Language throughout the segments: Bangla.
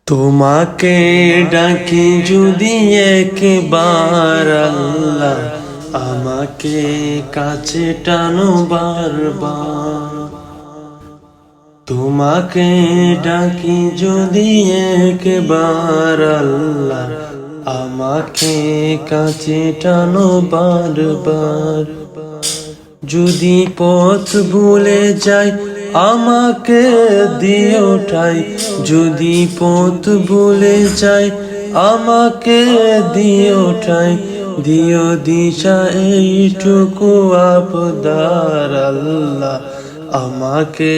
তোমাকে ডাকি যদি একবার আল্লাহ, আমাকে কাছে টানো বারবার। তোমাকে ডাকি যদি একবার আল্লাহ, আমাকে কাছে টানো বারবার। যদি পথ ভুলে যাই আমাকে দিও ঠাই, যদি পথ ভুলে যাই আমাকে দিও ঠাই। দিও দিশা এইটুকু আবদার আল্লাহ, আমাকে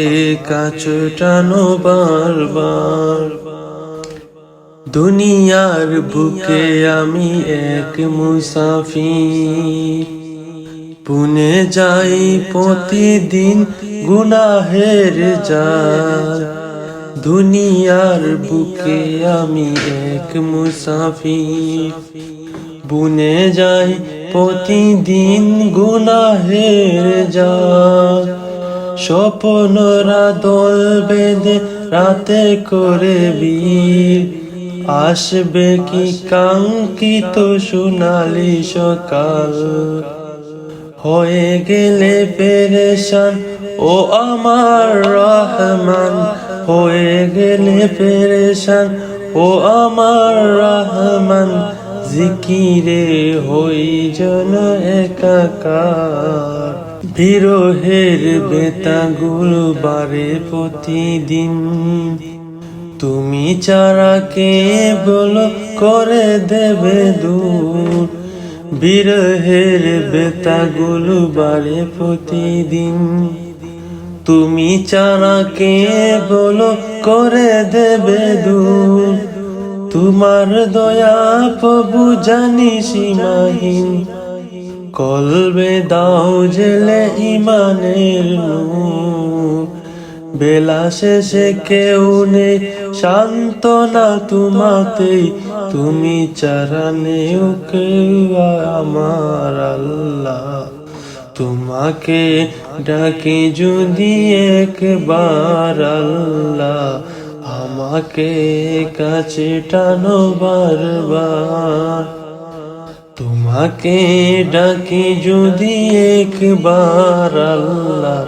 কাছে টানো বারবার। দুনিয়ার বুকে আমি এক মুসাফির, পুনে যাই প্রতিদিন গুনাহের জাল। দুনিয়ার বুকে আমি এক মুসাফির, বুনে যাই প্রতিদিন গুনাহের জাল। স্বপ্নরা দল বেঁধে রাতে করে বীর, আসবে কি কাঙ্ক্ষিত সোনালি সকাল। হয়ে গেলে পেরেশান ও আমার রহমান, হয়ে গেলে পেরেশান ও আমার রহমান। জিকিরে হই যেন একাকার, বিরহের বেতাগুলো বাড়ে প্রতিদিন। তুমি ছাড়া কে বলো করে দেবে দূর, বিরহের বেতাগুলো বাড়ে প্রতিদিন। তুমি ছাড়া কে বলো করে দেবে দূর। তোমার দয়া প্রভু জানি সীমাহীন, কলবে দাও জেলে ইমানের নূর। বেলা শেষে কেউ নেই সান্ত্বনা তোমাতেই, তুমি ছাড়া নেই কেউ আমার আল্লাহ। তোমাকে ডাকি যদি একবার আল্লাহ, আমাকে কাছে টানো বারবার। তোমাকে ডাকি যদি একবার আল্লাহ,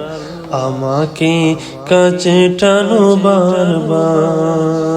আমাকে কাছে টানো বারবার।